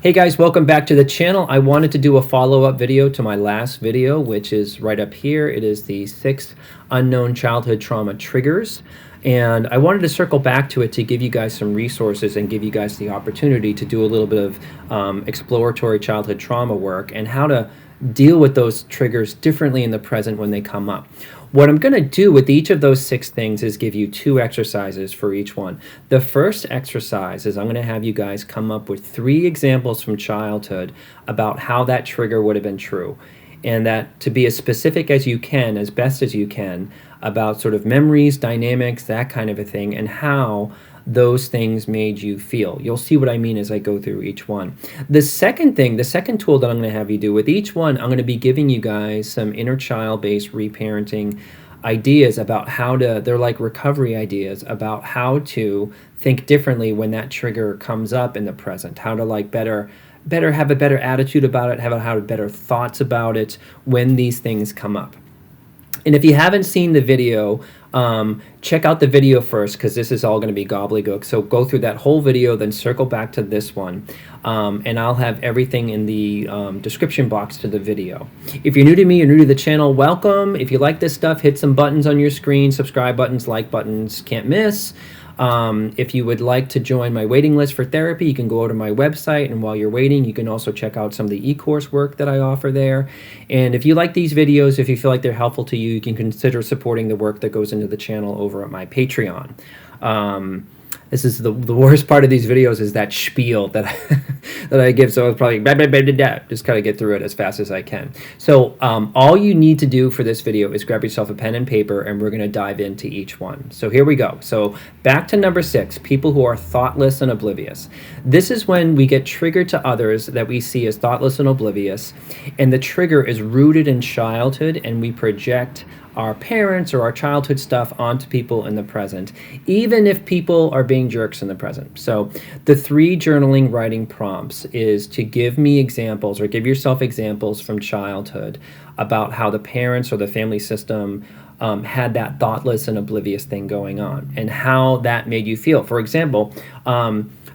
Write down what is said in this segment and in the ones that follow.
Hey guys, welcome back to the channel. I wanted to do a follow-up video to my last video, which is right up here. It is the 6 unknown childhood trauma triggers. And I wanted to circle back to it to give you guys some resources and give you guys the opportunity to do a little bit of exploratory childhood trauma work and how to deal with those triggers differently in the present when they come up. What I'm going to do with each of those 6 things is give you 2 exercises for each one. The first exercise is I'm going to have you guys come up with 3 examples from childhood about how that trigger would have been true. And that to be as specific as you can, as best as you can, about sort of memories, dynamics, that kind of a thing, and how those things made you feel. You'll see what I mean as I go through each one. The second thing, the second tool that I'm going to have you do with each one, I'm going to be giving you guys some inner child-based reparenting ideas about how to, they're like recovery ideas about how to think differently when that trigger comes up in the present, how to like better have a better attitude about it, have better thoughts about it when these things come up. And if you haven't seen the video, check out the video first, because this is all going to be gobbledygook. So go through that whole video, then circle back to this one. And I'll have everything in the description box to the video. If you're new to me or new to the channel, welcome. If you like this stuff, hit some buttons on your screen, subscribe buttons, like buttons, can't miss. If you would like to join my waiting list for therapy, you can go to my website, and while you're waiting, you can also check out some of the e-course work that I offer there. And if you like these videos, if you feel like they're helpful to you, you can consider supporting the work that goes into the channel over at my Patreon. This is the worst part of these videos is that spiel that that I give. So it's probably just kind of get through it as fast as I can. So all you need to do for this video is grab yourself a pen and paper, and we're going to dive into each one. So here we go. So back to number 6, people who are thoughtless and oblivious. This is when we get triggered to others that we see as thoughtless and oblivious, and the trigger is rooted in childhood, and we project our parents or our childhood stuff onto people in the present, even if people are being jerks in the present. So the 3 journaling writing prompts is to give me examples, or give yourself examples from childhood about how the parents or the family system had that thoughtless and oblivious thing going on, and how that made you feel. For example,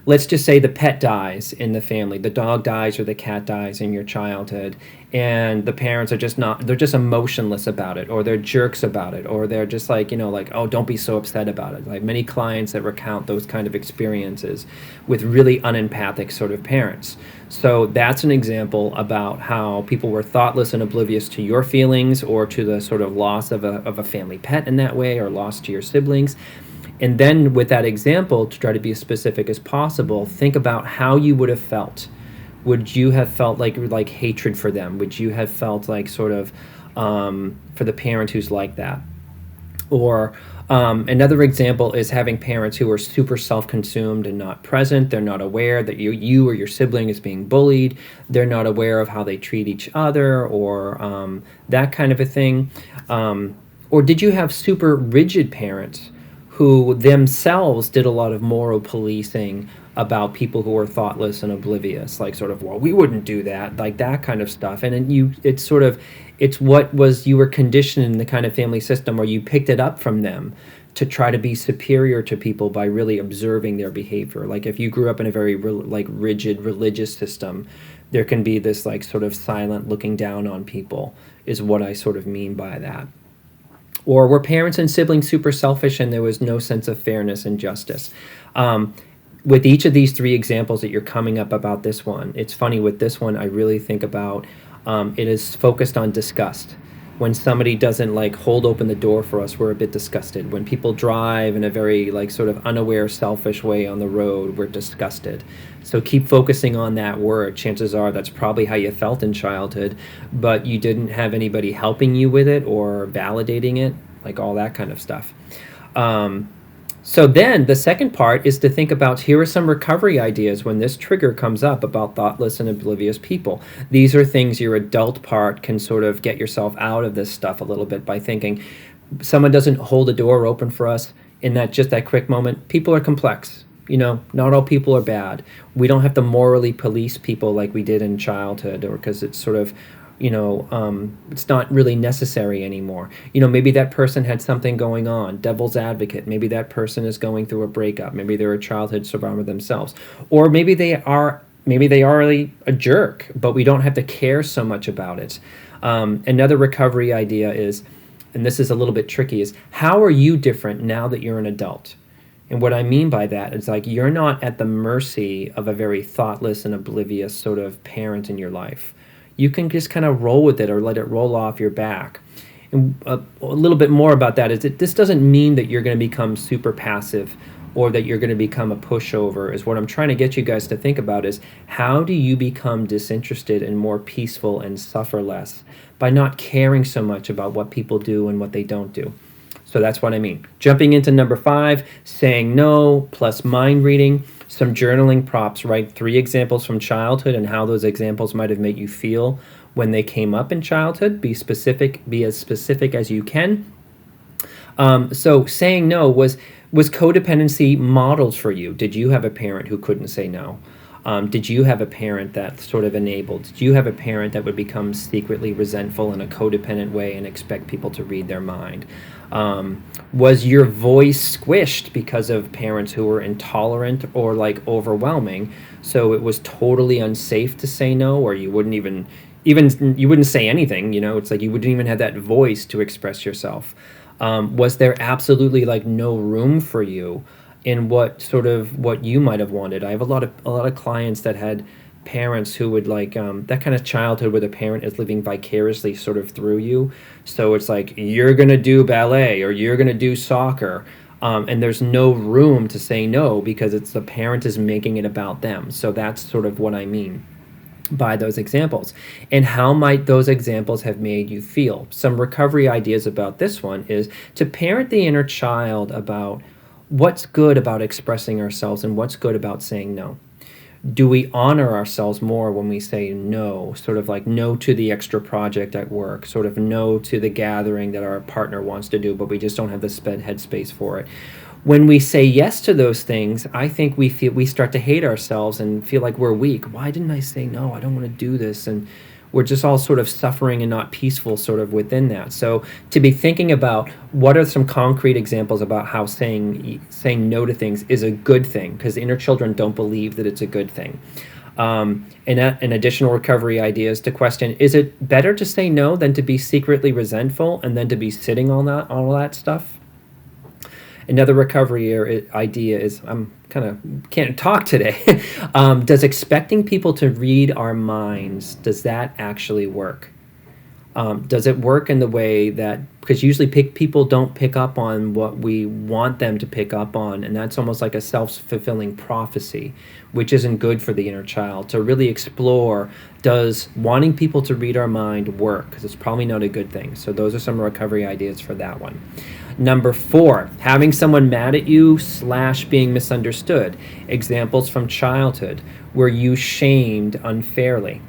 let's just say the pet dies in the family, the dog dies or the cat dies in your childhood, and the parents are just they're just emotionless about it, or they're jerks about it, or they're just like, like, oh, don't be so upset about it. Like many clients that recount those kind of experiences with really unempathic sort of parents. So that's an example about how people were thoughtless and oblivious to your feelings, or to the sort of loss of a family pet in that way, or loss to your siblings. And then with that example, to try to be as specific as possible, think about how you would have felt. Would you have felt like hatred for them? Would you have felt like sort of for the parent who's like that? Or another example is having parents who are super self-consumed and not present. They're not aware that you or your sibling is being bullied. They're not aware of how they treat each other, or that kind of a thing. Or did you have super rigid parents who themselves did a lot of moral policing about people who are thoughtless and oblivious, like sort of, well, we wouldn't do that, like that kind of stuff. And then it's what was, you were conditioned in the kind of family system where you picked it up from them to try to be superior to people by really observing their behavior. Like if you grew up in a very rigid religious system, there can be this like sort of silent looking down on people, is what I sort of mean by that. Or were parents and siblings super selfish and there was no sense of fairness and justice? With each of these 3 examples that you're coming up about this one, it's funny with this one, I really think about, it is focused on disgust. When somebody doesn't like hold open the door for us, we're a bit disgusted. When people drive in a very like sort of unaware, selfish way on the road, we're disgusted. So keep focusing on that word. Chances are that's probably how you felt in childhood, but you didn't have anybody helping you with it or validating it, like all that kind of stuff. So then the second part is to think about, here are some recovery ideas when this trigger comes up about thoughtless and oblivious people. These are things your adult part can sort of get yourself out of this stuff a little bit by thinking, someone doesn't hold a door open for us in that quick moment. People are complex. Not all people are bad. We don't have to morally police people like we did in childhood, or because it's sort of, it's not really necessary anymore. Maybe that person had something going on, devil's advocate. Maybe that person is going through a breakup. Maybe they're a childhood survivor themselves. Or maybe they are maybe they are a jerk, but we don't have to care so much about it. Another recovery idea is, and this is a little bit tricky, is how are you different now that you're an adult? And what I mean by that is like you're not at the mercy of a very thoughtless and oblivious sort of parent in your life. You can just kind of roll with it or let it roll off your back. And a little bit more about that is that this doesn't mean that you're going to become super passive or that you're going to become a pushover. Is what I'm trying to get you guys to think about is how do you become disinterested and more peaceful and suffer less by not caring so much about what people do and what they don't do. So that's what I mean. Jumping into number 5, saying no plus mind reading, some journaling props, write 3 examples from childhood and how those examples might have made you feel when they came up in childhood. Be specific, be as specific as you can. So saying no, was codependency modeled for you? Did you have a parent who couldn't say no? Did you have a parent that sort of enabled? Did you have a parent that would become secretly resentful in a codependent way and expect people to read their mind? Was your voice squished because of parents who were intolerant or like overwhelming, so it was totally unsafe to say no, or you wouldn't even you wouldn't say anything, you know? It's like you wouldn't even have that voice to express yourself. Was there absolutely like no room for you in what you might have wanted? I have a lot of clients that had parents who would like that kind of childhood where the parent is living vicariously sort of through you. So it's like you're gonna do ballet or you're gonna do soccer, and there's no room to say no because it's the parent is making it about them. So that's sort of what I mean by those examples. And how might those examples have made you feel? Some recovery ideas about this one is to parent the inner child about what's good about expressing ourselves and what's good about saying no. Do we honor ourselves more when we say no, sort of like no to the extra project at work, sort of no to the gathering that our partner wants to do, but we just don't have the headspace for it? When we say yes to those things, I think we start to hate ourselves and feel like we're weak. Why didn't I say no? I don't want to do this. And we're just all sort of suffering and not peaceful sort of within that. So to be thinking about what are some concrete examples about how saying no to things is a good thing, because inner children don't believe that it's a good thing. And an additional recovery idea is to question, is it better to say no than to be secretly resentful and then to be sitting on all that stuff? Another recovery idea is, I'm kind of can't talk today. Does expecting people to read our minds, does that actually work? Does it work in the way that, because usually people don't pick up on what we want them to pick up on, and that's almost like a self-fulfilling prophecy, which isn't good for the inner child. To really explore, does wanting people to read our mind work? Because it's probably not a good thing. So those are some recovery ideas for that one. Number 4, having someone mad at you / being misunderstood. Examples from childhood. Were you shamed unfairly?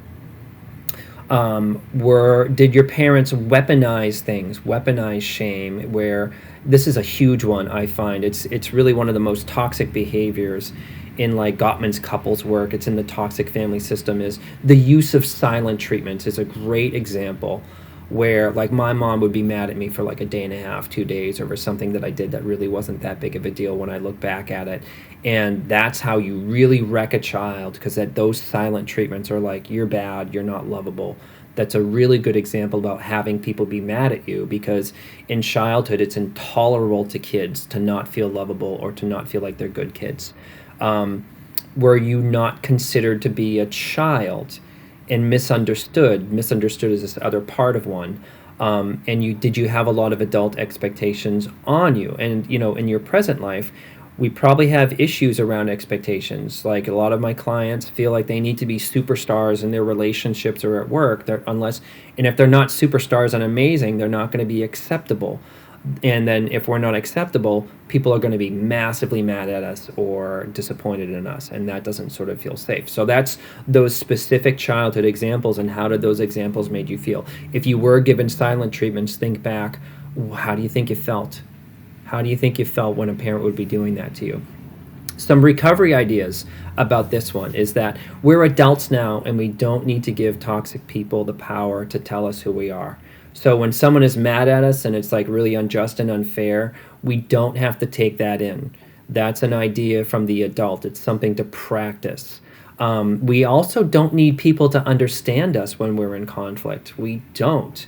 Did your parents weaponize things, weaponize shame? Where this is a huge one, I find. It's really one of the most toxic behaviors in like Gottman's couples work. It's in the toxic family system. Is the use of silent treatments is a great example, where like my mom would be mad at me for like a day and a half, 2 days over something that I did that really wasn't that big of a deal when I look back at it. And that's how you really wreck a child, because those silent treatments are like, you're bad, you're not lovable. That's a really good example about having people be mad at you, because in childhood it's intolerable to kids to not feel lovable or to not feel like they're good kids. Were you not considered to be a child and misunderstood is this other part of one, and did you have a lot of adult expectations on you? And in your present life, we probably have issues around expectations. Like a lot of my clients feel like they need to be superstars in their relationships or at work. And if they're not superstars and amazing, they're not going to be acceptable. And then if we're not acceptable, people are going to be massively mad at us or disappointed in us, and that doesn't sort of feel safe. So that's those specific childhood examples, and how did those examples made you feel? If you were given silent treatments, think back, how do you think you felt? How do you think you felt when a parent would be doing that to you? Some recovery ideas about this one is that we're adults now, and we don't need to give toxic people the power to tell us who we are. So when someone is mad at us and it's like really unjust and unfair, we don't have to take that in. That's an idea from the adult. It's something to practice. We also don't need people to understand us when we're in conflict. We don't.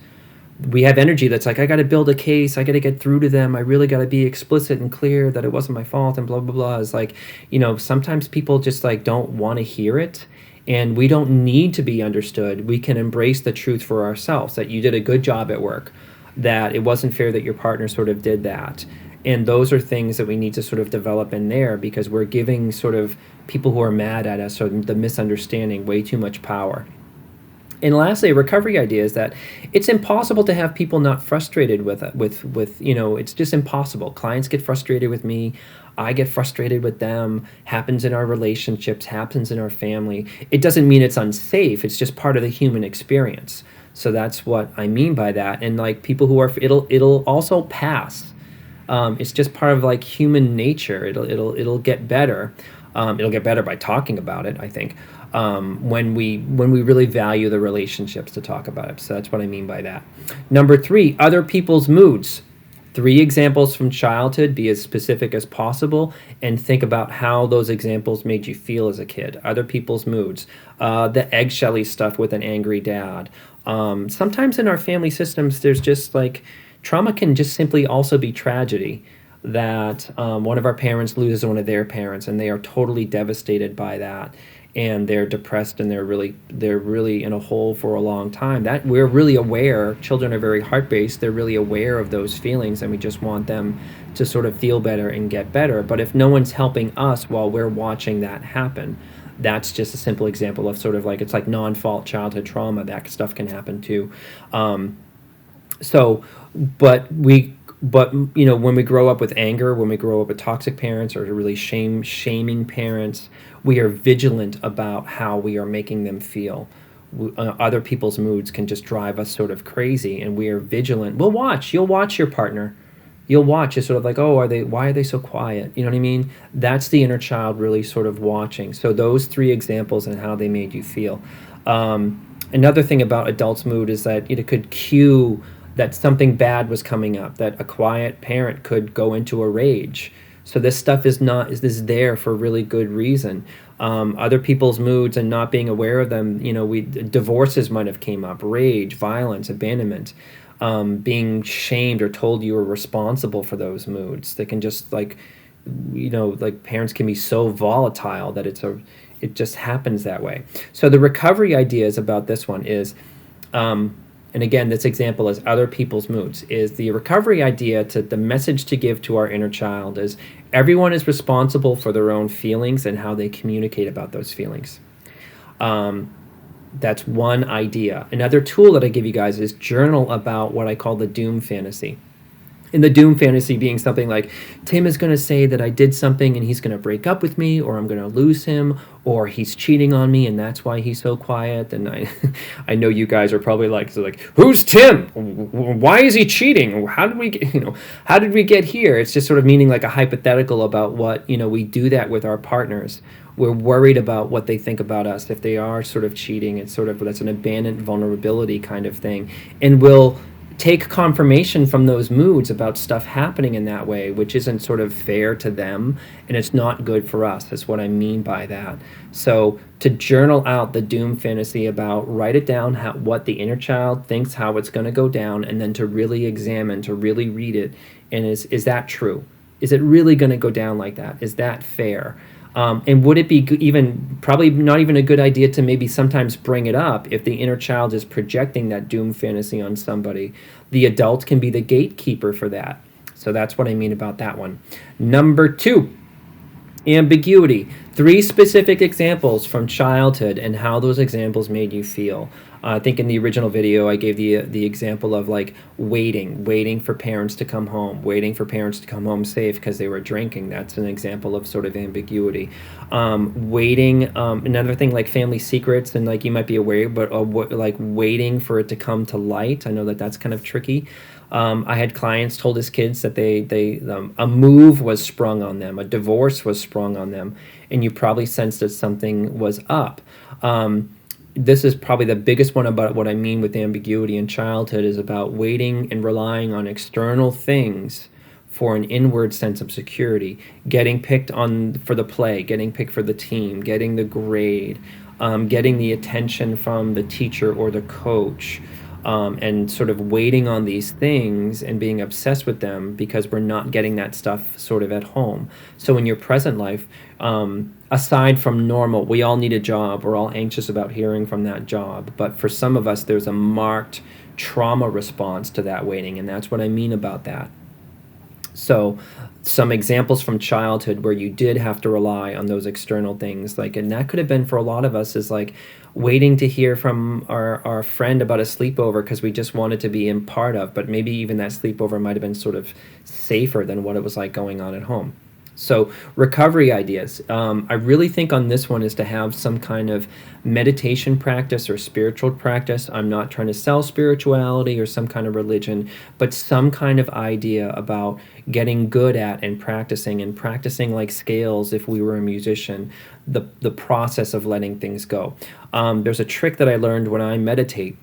We have energy that's like, I got to build a case, I got to get through to them, I really got to be explicit and clear that it wasn't my fault and blah blah blah. It's like, sometimes people just like don't want to hear it, and we don't need to be understood. We can embrace the truth for ourselves, that you did a good job at work, that it wasn't fair that your partner sort of did that. And those are things that we need to sort of develop in there, because we're giving sort of people who are mad at us or the misunderstanding way too much power. And lastly, a recovery idea is that it's impossible to have people not frustrated with it's just impossible. Clients get frustrated with me. I get frustrated with them. Happens in our relationships, happens in our family. It doesn't mean it's unsafe. It's just part of the human experience. So that's what I mean by that. And like people who are, it'll also pass. It's just part of like human nature. It'll get better. It'll get better by talking about it, I think. When we really value the relationships to talk about it. So that's what I mean by that. Number 3, other people's moods. 3 examples from childhood. Be as specific as possible and think about how those examples made you feel as a kid. Other people's moods. The eggshelly stuff with an angry dad. Sometimes in our family systems, there's just like, trauma can just simply also be tragedy. That one of our parents loses one of their parents and they are totally devastated by that, and they're depressed and they're really in a hole for a long time. That we're really aware, children are very heart-based, they're really aware of those feelings, and we just want them to sort of feel better and get better. But if no one's helping us while we're watching that happen, that's just a simple example of sort of like, it's like non-fault childhood trauma. That stuff can happen too. But when we grow up with anger, when we grow up with toxic parents or really shaming parents, we are vigilant about how we are making them feel. Other people's moods can just drive us sort of crazy, and we are vigilant. You'll watch your partner. You'll watch. It's sort of like, why are they so quiet? You know what I mean? That's the inner child really sort of watching. So those 3 examples and how they made you feel. Another thing about adults' mood is that it could cue that something bad was coming up, that a quiet parent could go into a rage. So this stuff is there for really good reason. Other people's moods and not being aware of them, divorces might have came up, rage, violence, abandonment, being shamed or told you were responsible for those moods. They can just like parents can be so volatile that it just happens that way. So the recovery ideas about this one is, and again, this example is other people's moods, is the recovery idea the message to give to our inner child is everyone is responsible for their own feelings and how they communicate about those feelings. That's one idea. Another tool that I give you guys is journal about what I call the doom fantasy. And the doom fantasy being something like, Tim is going to say that I did something and he's going to break up with me, or I'm going to lose him, or he's cheating on me and that's why he's so quiet. And I know you guys are probably like, who's Tim? Why is he cheating? How did we get here? It's just sort of meaning like a hypothetical about what, we do that with our partners. We're worried about what they think about us if they are sort of cheating. It's sort of, that's an abandoned vulnerability kind of thing. And we'll take confirmation from those moods about stuff happening in that way, which isn't sort of fair to them, and it's not good for us. That's what I mean by that. So to journal out the doom fantasy write it down, what the inner child thinks, how it's going to go down, and then to really examine, to really read it, and is that true? Is it really going to go down like that? Is that fair? And would it be probably not even a good idea to maybe sometimes bring it up if the inner child is projecting that doom fantasy on somebody? The adult can be the gatekeeper for that. So that's what I mean about that one. Number 2, ambiguity. 3 specific examples from childhood and how those examples made you feel. I think in the original video I gave the example of like waiting for parents to come home, waiting for parents to come home safe because they were drinking. That's an example of sort of ambiguity. Another thing like family secrets, and like you might be aware, but like waiting for it to come to light. I know that's kind of tricky. I had clients told his kids that a move was sprung on them, a divorce was sprung on them, and you probably sensed that something was up. This is probably the biggest one about what I mean with ambiguity in childhood, is about waiting and relying on external things for an inward sense of security, getting picked on for the play, getting picked for the team, getting the grade, getting the attention from the teacher or the coach, and sort of waiting on these things and being obsessed with them because we're not getting that stuff sort of at home. So in your present life, aside from normal, we all need a job. We're all anxious about hearing from that job. But for some of us, there's a marked trauma response to that waiting, and that's what I mean about that. So some examples from childhood where you did have to rely on those external things, like, and that could have been for a lot of us, is like waiting to hear from our friend about a sleepover because we just wanted to be in part of, but maybe even that sleepover might have been sort of safer than what it was like going on at home. So recovery ideas. I really think on this one is to have some kind of meditation practice or spiritual practice. I'm not trying to sell spirituality or some kind of religion, but some kind of idea about getting good at and practicing like scales if we were a musician, the process of letting things go. There's a trick that I learned when I meditate,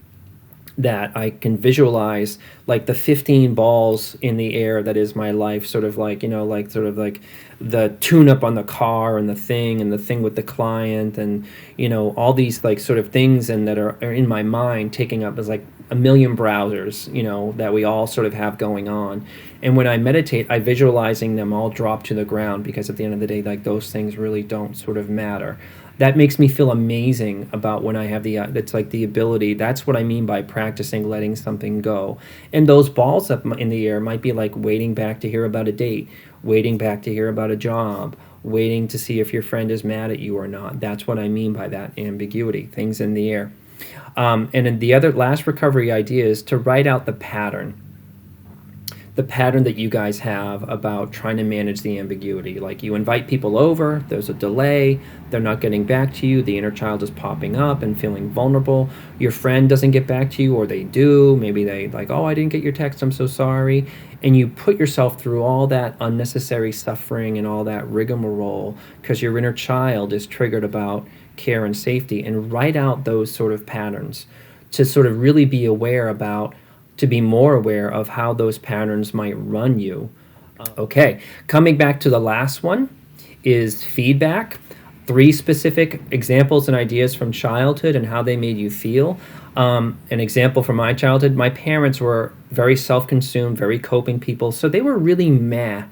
that I can visualize like the 15 balls in the air that is my life, sort of like, like sort of like the tune-up on the car and the thing with the client, and all these like sort of things and that are in my mind, taking up as like a million browsers, that we all sort of have going on. And when I meditate, I visualizing them all drop to the ground, because at the end of the day, like those things really don't sort of matter. That makes me feel amazing about when I have that's like the ability. That's what I mean by practicing letting something go. And those balls up in the air might be like waiting back to hear about a date, waiting back to hear about a job, waiting to see if your friend is mad at you or not. That's what I mean by that ambiguity, things in the air. And then the last recovery idea is to write out the pattern that you guys have about trying to manage the ambiguity. Like, you invite people over, there's a delay, they're not getting back to you, the inner child is popping up and feeling vulnerable, your friend doesn't get back to you, or they do, maybe they like, oh, I didn't get your text, I'm so sorry. And you put yourself through all that unnecessary suffering and all that rigmarole because your inner child is triggered about care and safety, and write out those sort of patterns to sort of really be aware about, to be more aware of how those patterns might run you. Okay, coming back to the last one is feedback. 3 specific examples and ideas from childhood and how they made you feel. An example from my childhood, my parents were very self-consumed, very coping people, so they were really meh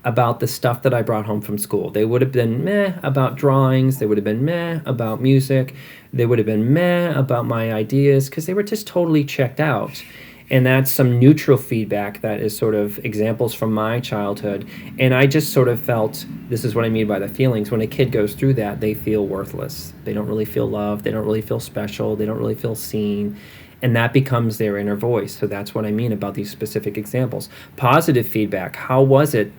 about the stuff that I brought home from school. They would have been meh about drawings, they would have been meh about music, they would have been meh about my ideas, because they were just totally checked out. And that's some neutral feedback that is sort of examples from my childhood. And I just sort of felt, this is what I mean by the feelings, when a kid goes through that, they feel worthless. They don't really feel loved, they don't really feel special, they don't really feel seen. And that becomes their inner voice. So that's what I mean about these specific examples. Positive feedback, how was it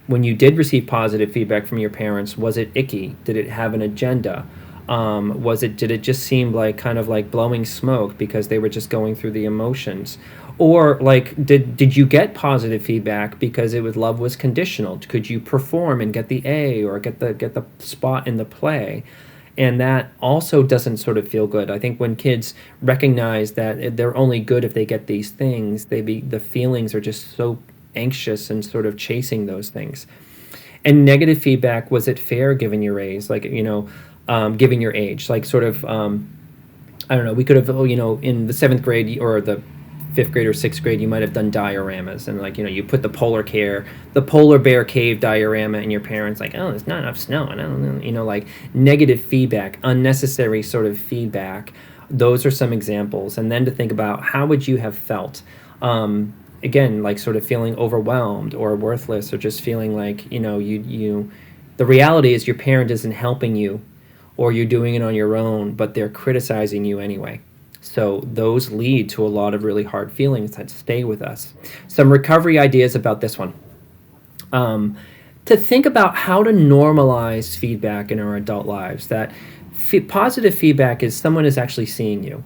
when you did receive positive feedback from your parents? Was it icky? Did it have an agenda? Did it just seem like kind of like blowing smoke because they were just going through the emotions? Or like, did you get positive feedback because love was conditional? Could you perform and get the A or get the spot in the play? And that also doesn't sort of feel good. I think when kids recognize that they're only good if they get these things, the feelings are just so anxious and sort of chasing those things. And negative feedback, was it fair given your age? Like, given your age, like sort of, I don't know, we could have, in the 7th grade or the 5th grade or 6th grade, you might have done dioramas, and like, you put the polar bear cave diorama, and your parents like, oh, there's not enough snow, and I don't know, like negative feedback, unnecessary sort of feedback. Those are some examples. And then to think about, how would you have felt? Again, like sort of feeling overwhelmed or worthless, or just feeling like, the reality is your parent isn't helping you, or you're doing it on your own, but they're criticizing you anyway. So those lead to a lot of really hard feelings that stay with us. Some recovery ideas about this one. To think about how to normalize feedback in our adult lives, that positive feedback is someone is actually seeing you.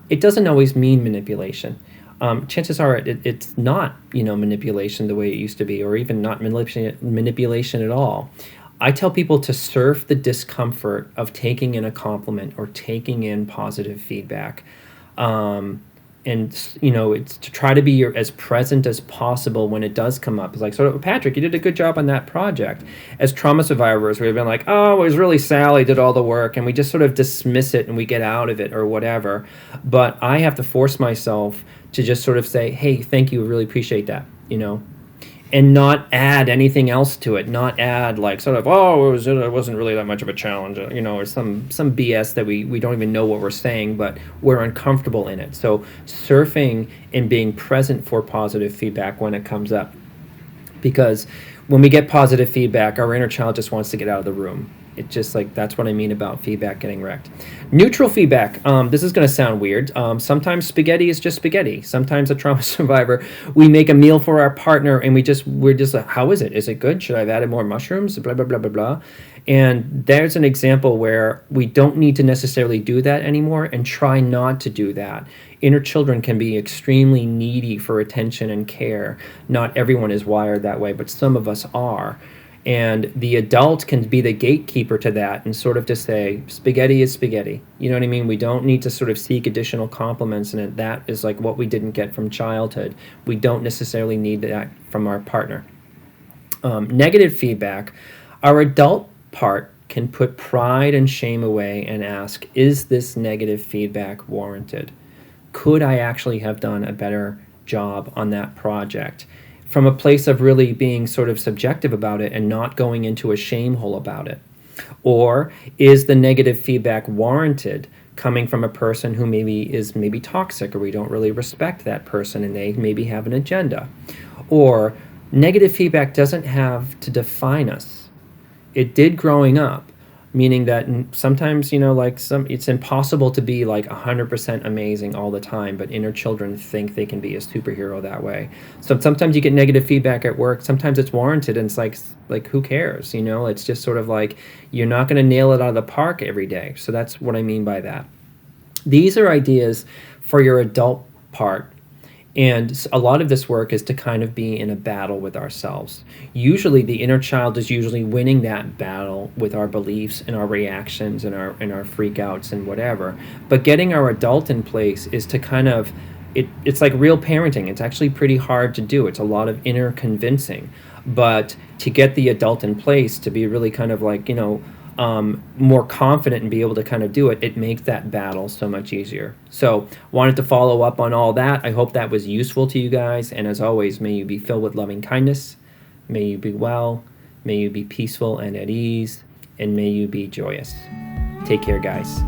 It doesn't always mean manipulation. Chances are it's not, manipulation the way it used to be, or even not manipulation at all. I tell people to surf the discomfort of taking in a compliment or taking in positive feedback. and it's to try to be as present as possible when it does come up. It's like, sort of, Patrick, you did a good job on that project. As trauma survivors, we've been like, oh, it was really Sally did all the work, and we just sort of dismiss it and we get out of it or whatever. But I have to force myself to just sort of say, hey, thank you, really appreciate that, and not add anything else to it, not add like sort of, oh, it wasn't really that much of a challenge, or some BS that we don't even know what we're saying, but we're uncomfortable in it. So surfing and being present for positive feedback when it comes up, because when we get positive feedback, our inner child just wants to get out of the room. It's just like, that's what I mean about feedback getting wrecked. Neutral feedback. This is going to sound weird. Sometimes spaghetti is just spaghetti. Sometimes a trauma survivor, we make a meal for our partner and we're just like, how is it? Is it good? Should I have added more mushrooms? Blah, blah, blah, blah, blah. And there's an example where we don't need to necessarily do that anymore, and try not to do that. Inner children can be extremely needy for attention and care. Not everyone is wired that way, but some of us are. And the adult can be the gatekeeper to that and sort of to say, spaghetti is spaghetti. You know what I mean? We don't need to sort of seek additional compliments in it. That is like what we didn't get from childhood. We don't necessarily need that from our partner. Negative feedback. Our adult part can put pride and shame away and ask, is this negative feedback warranted? Could I actually have done a better job on that project? From a place of really being sort of subjective about it and not going into a shame hole about it. Or is the negative feedback warranted coming from a person who is maybe toxic, or we don't really respect that person and they maybe have an agenda? Or negative feedback doesn't have to define us. It did growing up, meaning that sometimes, it's impossible to be like 100% amazing all the time, but inner children think they can be a superhero that way. So sometimes you get negative feedback at work, sometimes it's warranted, and it's like who cares, It's just sort of like, you're not going to nail it out of the park every day. So that's what I mean by that. These are ideas for your adult part. And a lot of this work is to kind of be in a battle with ourselves. Usually the inner child is usually winning that battle with our beliefs and our reactions and our freakouts and whatever. But getting our adult in place is to kind of, it's like real parenting. It's actually pretty hard to do. It's a lot of inner convincing. But to get the adult in place, to be really kind of like, more confident and be able to kind of do it, it makes that battle so much easier. So wanted to follow up on all that. I hope that was useful to you guys. And as always, may you be filled with loving kindness. May you be well. May you be peaceful and at ease. And may you be joyous. Take care, guys.